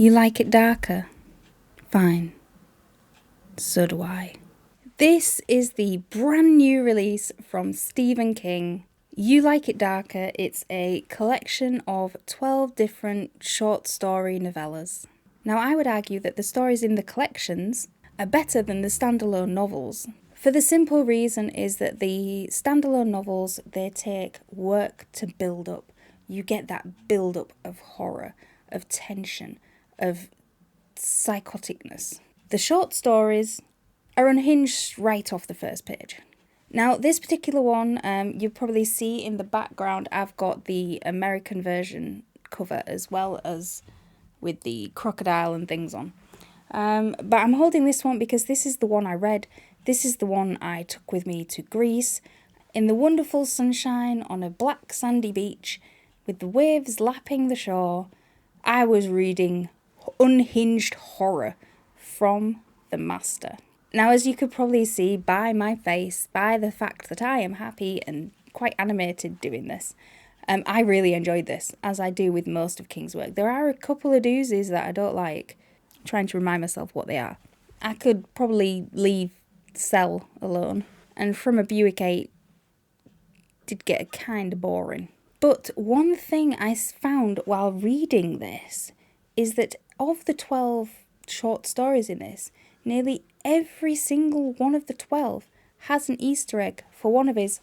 You like it darker? Fine. So do I. This is the brand new release from Stephen King. You Like It Darker. It's a collection of 12 different short story novellas. Now, I would argue that the stories in the collections are better than the standalone novels. For the simple reason is that the standalone novels, they take work to build up. You get that build up of horror, of tension, of psychoticness. The short stories are unhinged right off the first page. Now, this particular one, you'll probably see in the background, I've got the American version cover as well as with the crocodile and things on. But I'm holding this one because this is the one I read. This is the one I took with me to Greece in the wonderful sunshine on a black sandy beach with the waves lapping the shore. I was reading unhinged horror from the master. Now, as you could probably see by my face, by the fact that I am happy and quite animated doing this, I really enjoyed this, as I do with most of King's work. There are a couple of doozies that I don't like. I'm trying to remind myself what they are. I could probably leave Cell alone. And From a Buick 8 did get kind of boring. But one thing I found while reading this is that of the 12 short stories in this, nearly every single one of the 12 has an Easter egg for one of his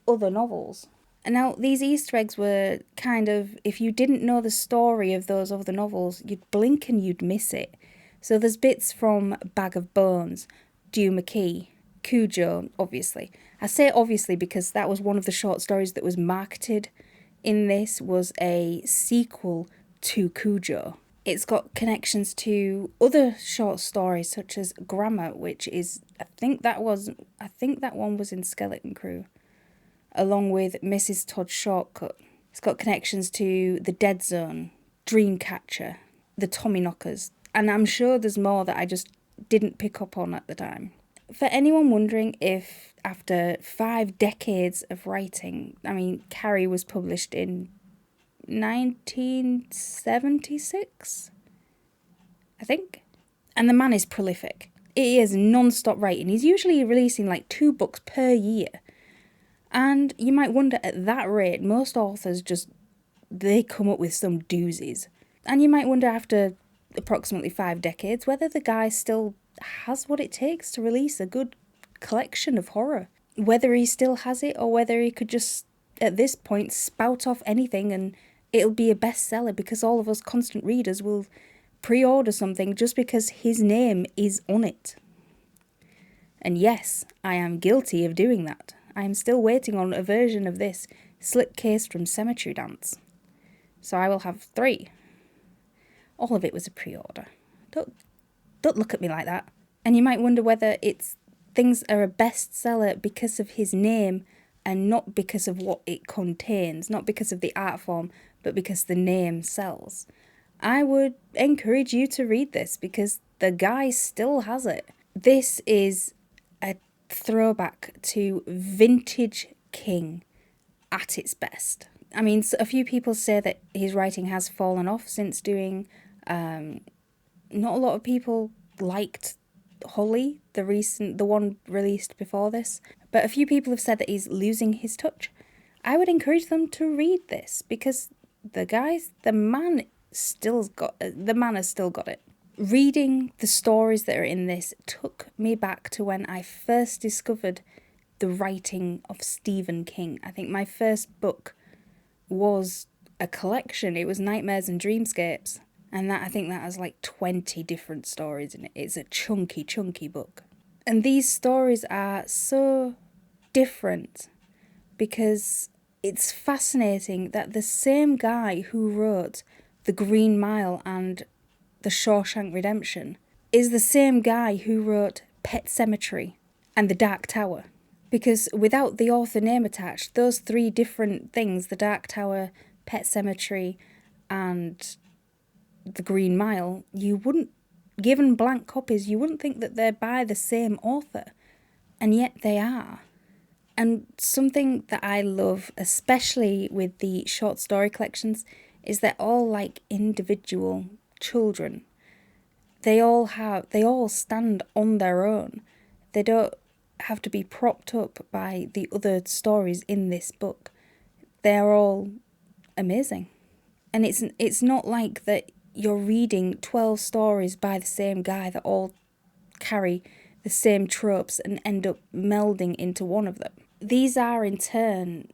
other novels. And now, these Easter eggs were kind of, if you didn't know the story of those other novels, you'd blink and you'd miss it. So there's bits from Bag of Bones, Dew McKee, Cujo, obviously. I say obviously because that was one of the short stories that was marketed in this, was a sequel to Cujo. It's got connections to other short stories such as Grammar, which is, I think that one was in Skeleton Crew, along with Mrs. Todd's Shortcut. It's got connections to The Dead Zone, Dreamcatcher, The Tommyknockers, and I'm sure there's more that I just didn't pick up on at the time. For anyone wondering if after 5 decades of writing, Carrie was published in 1976, I think. And the man is prolific. He is non-stop writing. He's usually releasing like 2 books per year. And you might wonder, at that rate, most authors they come up with some doozies. And you might wonder after approximately 5 decades whether the guy still has what it takes to release a good collection of horror. Whether he still has it, or whether he could just, at this point, spout off anything and it'll be a bestseller because all of us constant readers will pre-order something just because his name is on it. And yes, I am guilty of doing that. I am still waiting on a version of this slipcase from Cemetery Dance. So I will have 3. All of it was a pre-order. Don't look at me like that. And you might wonder whether things are a bestseller because of his name and not because of what it contains, not because of the art form, but because the name sells. I would encourage you to read this because the guy still has it. This is a throwback to vintage King at its best. A few people say that his writing has fallen off since doing... not a lot of people liked Holly, the one released before this, but a few people have said that he's losing his touch. I would encourage them to read this because the man has still got it. Reading the stories that are in this took me back to when I first discovered the writing of Stephen King. I think my first book was a collection. It was Nightmares and Dreamscapes. And I think that has like 20 different stories in it. It's a chunky book. And these stories are so different because it's fascinating that the same guy who wrote The Green Mile and The Shawshank Redemption is the same guy who wrote Pet Sematary and The Dark Tower. Because without the author name attached, those 3 different things, The Dark Tower, Pet Sematary, and The Green Mile, you wouldn't, given blank copies, you wouldn't think that they're by the same author. And yet they are. And something that I love, especially with the short story collections, is they're all like individual children. They all stand on their own. They don't have to be propped up by the other stories in this book. They're all amazing. And it's not like that you're reading 12 stories by the same guy that all carry the same tropes and end up melding into one of them. These are in turn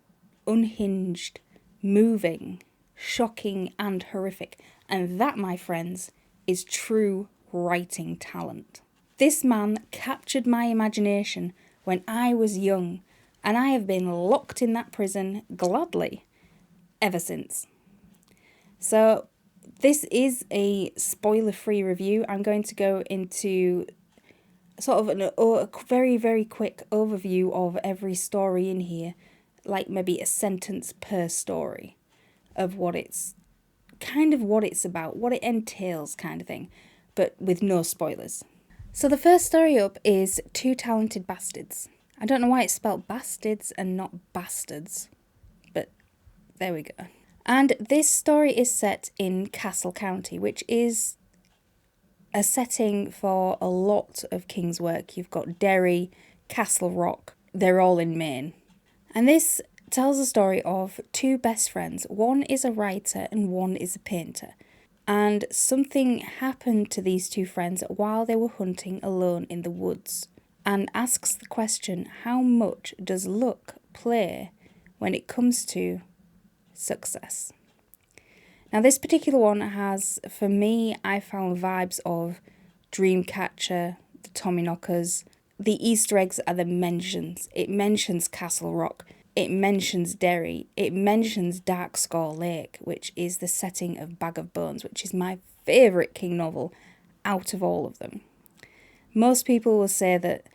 unhinged, moving, shocking and horrific. And that, my friends, is true writing talent. This man captured my imagination when I was young, and I have been locked in that prison gladly ever since. So this is a spoiler-free review. I'm going to go into sort of a very, very quick overview of every story in here, like maybe a sentence per story of what it's about, what it entails kind of thing, but with no spoilers. So the first story up is Two Talented Bastards. I don't know why it's spelled bastards and not bastards, but there we go. And this story is set in Castle County, which is a setting for a lot of King's work. You've got Derry, Castle Rock, they're all in Maine. And this tells a story of two best friends. One is a writer and one is a painter. And something happened to these two friends while they were hunting alone in the woods, and asks the question, how much does luck play when it comes to success? Now this particular one has, for me, I found vibes of Dreamcatcher, the Tommyknockers. The Easter eggs are the mentions. It mentions Castle Rock. It mentions Derry. It mentions Darkscore Lake, which is the setting of Bag of Bones, which is my favourite King novel out of all of them. Most people will say that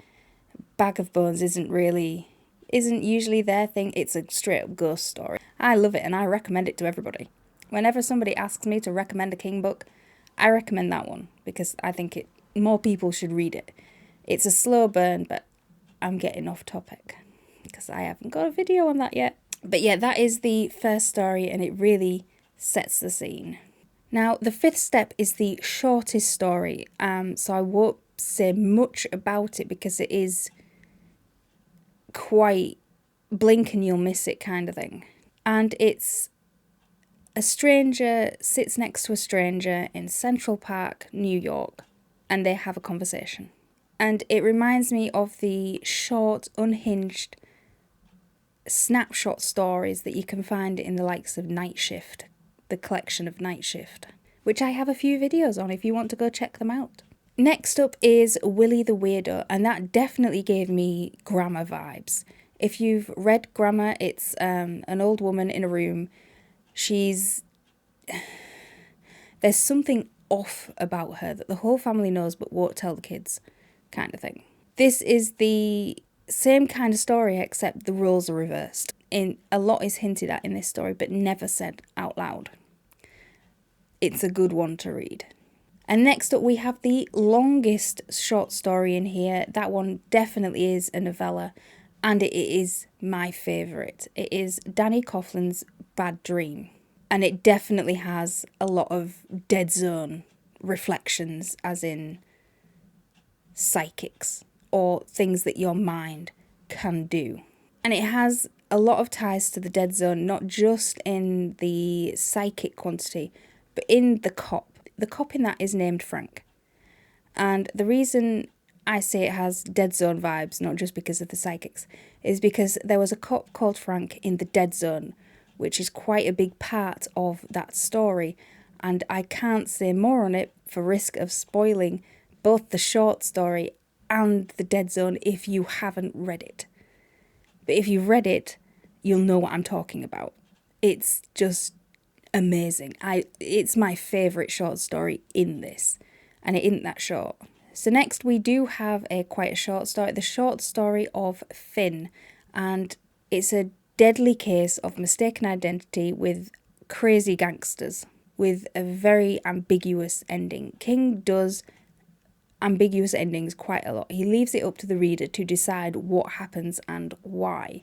Bag of Bones isn't usually their thing. It's a straight up ghost story. I love it and I recommend it to everybody. Whenever somebody asks me to recommend a King book, I recommend that one because I think more people should read it. It's a slow burn, but I'm getting off topic because I haven't got a video on that yet. But yeah, that is the first story and it really sets the scene. Now, the fifth step is the shortest story, so I won't say much about it because it is quite blink and you'll miss it kind of thing. And it's a stranger sits next to a stranger in Central Park, New York, and they have a conversation. And it reminds me of the short, unhinged snapshot stories that you can find in the likes of Night Shift, the collection of Night Shift, which I have a few videos on if you want to go check them out. Next up is Willie the Weirdo, and that definitely gave me Grammar vibes. If you've read Grammar, it's an old woman in a room. There's something off about her that the whole family knows but won't tell the kids, kind of thing. This is the same kind of story except the roles are reversed. A lot is hinted at in this story but never said out loud. It's a good one to read. And next up we have the longest short story in here. That one definitely is a novella and it is my favourite. It is Danny Coughlin's Bad Dream. And it definitely has a lot of Dead Zone reflections, as in psychics or things that your mind can do. And it has a lot of ties to the Dead Zone, not just in the psychic quantity, but in the cop. The cop in that is named Frank. And the reason I say it has Dead Zone vibes, not just because of the psychics, is because there was a cop called Frank in the Dead Zone, which is quite a big part of that story. And I can't say more on it for risk of spoiling both the short story and the Dead Zone if you haven't read it. But if you've read it, you'll know what I'm talking about. It's just amazing. It's my favourite short story in this, and it isn't that short. So next we do have quite a short story, the short story of Finn, and it's a deadly case of mistaken identity with crazy gangsters with a very ambiguous ending. King does ambiguous endings quite a lot. He leaves it up to the reader to decide what happens and why.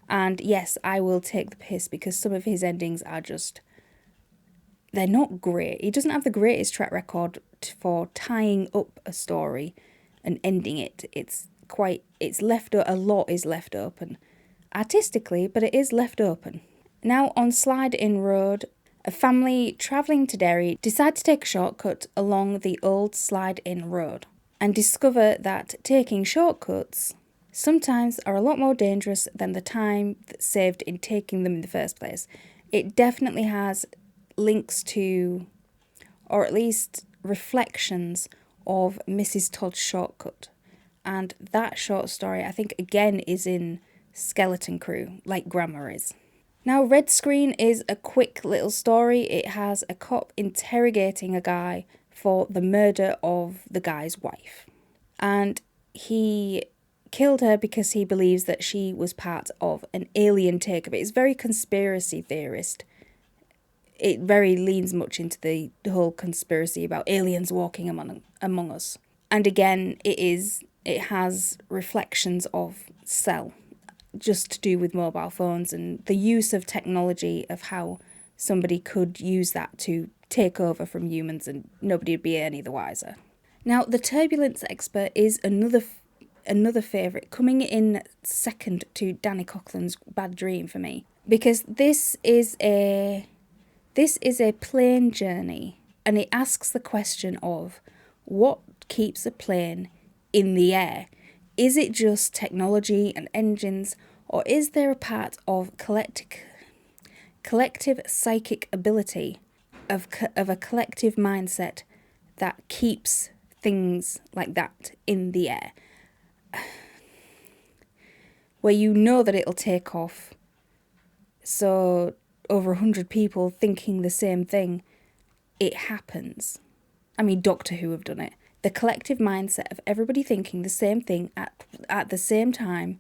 And yes, I will take the piss because some of his endings are just they're not great. He doesn't have the greatest track record for tying up a story and ending it. A lot is left open. Artistically, but it is left open. Now on Slide Inn Road, a family travelling to Derry decide to take a shortcut along the old Slide Inn Road and discover that taking shortcuts sometimes are a lot more dangerous than the time that's saved in taking them in the first place. It definitely has links to, or at least reflections of Mrs. Todd's Shortcut. And that short story, I think, again, is in Skeleton Crew, like Grammar is. Now, Red Screen is a quick little story. It has a cop interrogating a guy for the murder of the guy's wife. And he killed her because he believes that she was part of an alien takeover. It's very conspiracy theorist. It very leans much into the whole conspiracy about aliens walking among us. And again, it has reflections of Cell, just to do with mobile phones and the use of technology, of how somebody could use that to take over from humans and nobody would be any the wiser. Now, The Turbulence Expert is another favourite, coming in second to Danny Coughlin's Bad Dream for me, because this is a plane journey, and it asks the question of what keeps a plane in the air. Is it just technology and engines, or is there a part of collective psychic ability, of a collective mindset that keeps things like that in the air? Where you know that it'll take off, so over 100 people thinking the same thing, it happens. I mean, Doctor Who have done it. The collective mindset of everybody thinking the same thing at the same time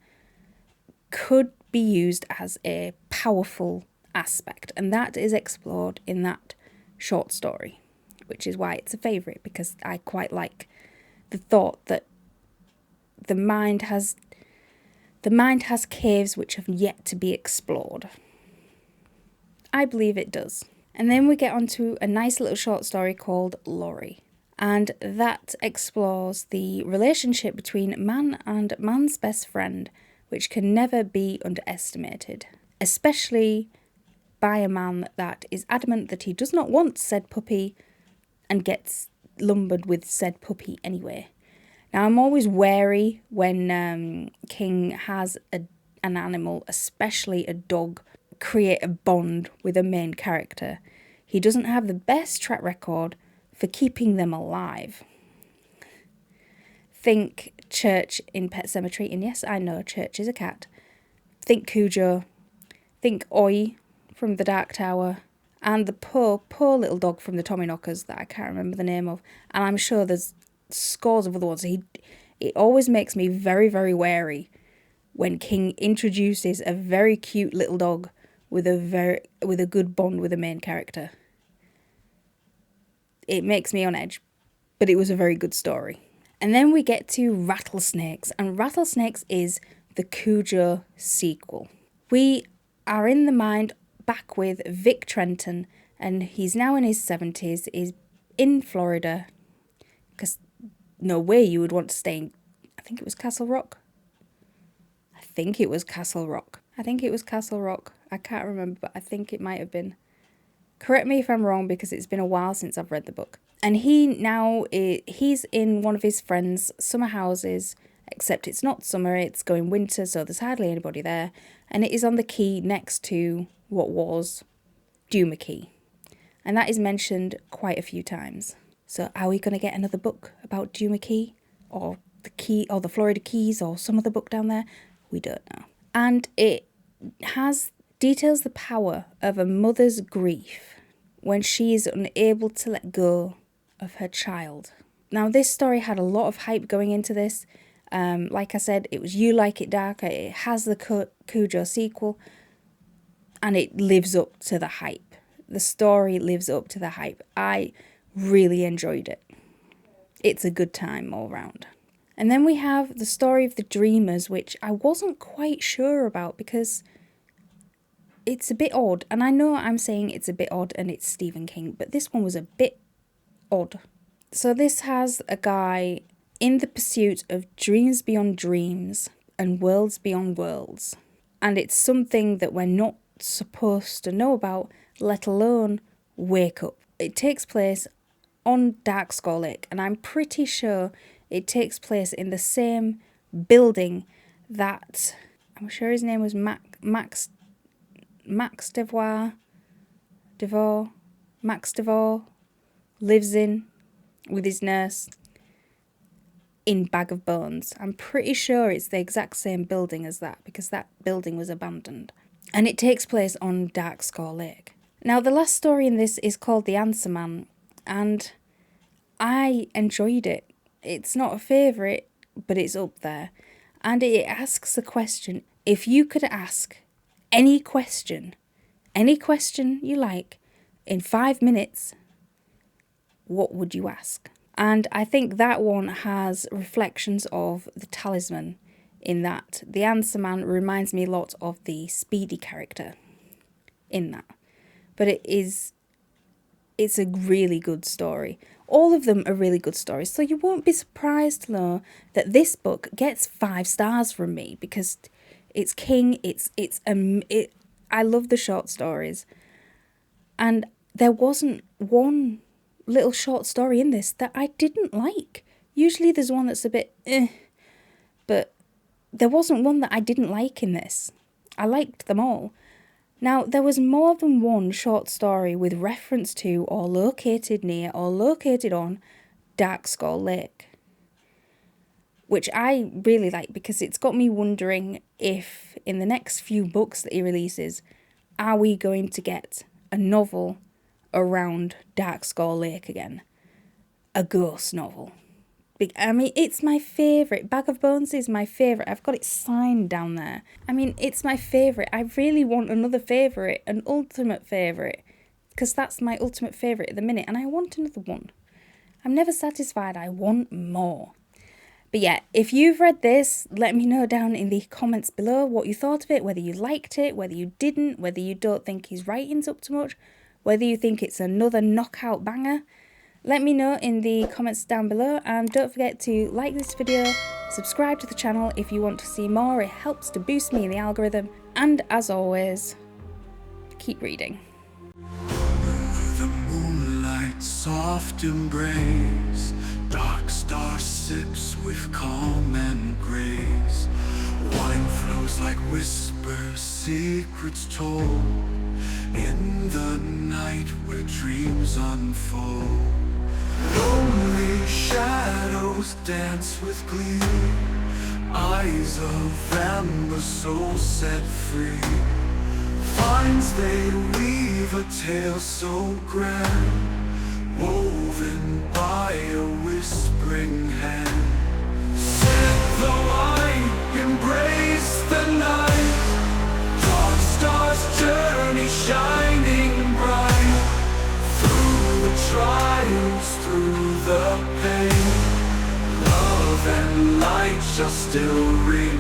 could be used as a powerful aspect, and that is explored in that short story, which is why it's a favourite, because I quite like the thought that the mind has caves which have yet to be explored. I believe it does. And then we get onto a nice little short story called Laurie. And that explores the relationship between man and man's best friend, which can never be underestimated, especially by a man that is adamant that he does not want said puppy and gets lumbered with said puppy anyway. Now, I'm always wary when King has an animal, especially a dog, create a bond with a main character. He doesn't have the best track record for keeping them alive. Think Church in Pet Sematary, and yes, I know Church is a cat. Think Cujo. Think Oi from The Dark Tower. And the poor little dog from the Tommyknockers that I can't remember the name of. And I'm sure there's scores of other ones. It always makes me very, very wary when King introduces a very cute little dog with a good bond with the main character. It makes me on edge, but it was a very good story. And then we get to Rattlesnakes, and Rattlesnakes is the Cujo sequel. We are in the mind back with Vic Trenton, and he's now in his 70s, is in Florida, because no way you would want to stay in, I think it was Castle Rock. I think it was Castle Rock. I can't remember, but I think it might have been. Correct me if I'm wrong, because it's been a while since I've read the book. And he's in one of his friends' summer houses, except it's not summer, it's going winter, so there's hardly anybody there. And it is on the quay next to what was Duma Key. And that is mentioned quite a few times. So are we going to get another book about Duma Key? Or the Key, or the Florida Keys, or some other book down there? We don't know. And it details the power of a mother's grief when she is unable to let go of her child. Now, this story had a lot of hype going into this. Like I said, it was You Like It Darker. It has the Cujo sequel, and it lives up to the hype. The story lives up to the hype. I really enjoyed it. It's a good time all round. And then we have the story of the Dreamers, which I wasn't quite sure about, because it's a bit odd, and I know I'm saying it's a bit odd and it's Stephen King, but this one was a bit odd. So this has a guy in the pursuit of dreams beyond dreams and worlds beyond worlds. And it's something that we're not supposed to know about, let alone wake up. It takes place on Darkscore Lake, and I'm pretty sure it takes place in the same building that, I'm sure his name was Max DeVore lives in with his nurse in Bag of Bones. I'm pretty sure it's the exact same building as that, because that building was abandoned. And it takes place on Darkscore Lake. Now, the last story in this is called The Answer Man, and I enjoyed it. It's not a favourite, but it's up there. And it asks the question, if you could ask any question you like, in 5 minutes, what would you ask? And I think that one has reflections of the Talisman, in that the Answer Man reminds me a lot of the Speedy character in that. But it's a really good story. All of them are really good stories, so you won't be surprised to know that this book gets 5 stars from me, because it's King. I love the short stories, and there wasn't one little short story in this that I didn't like. Usually there's one that's a bit but there wasn't one that I didn't like in this. I liked them all. Now, there was more than one short story with reference to or located near or located on Darkscore Lake, which I really like, because it's got me wondering if in the next few books that he releases, are we going to get a novel around Darkscore Lake again? A ghost novel. I mean, it's my favourite. Bag of Bones is my favourite. I've got it signed down there. I mean, it's my favourite. I really want another favourite, an ultimate favourite, because that's my ultimate favourite at the minute, and I want another one. I'm never satisfied. I want more. But yeah, if you've read this, let me know down in the comments below what you thought of it, whether you liked it, whether you didn't, whether you don't think his writing's up to much, whether you think it's another knockout banger. Let me know in the comments down below, and don't forget to like this video, subscribe to the channel if you want to see more. It helps to boost me in the algorithm, and as always, keep reading. The moonlight soft embrace, dark star sips with calm and grace. Wine flows like whispers, secrets told, in the night where dreams unfold. Lonely shadows dance with glee, eyes of amber, soul set free. Finds they weave a tale so grand, woven by a whispering hand. Sip the wine, embrace the night, dark stars journey shining bright. Through the trials, through the pain, love and light shall still remain.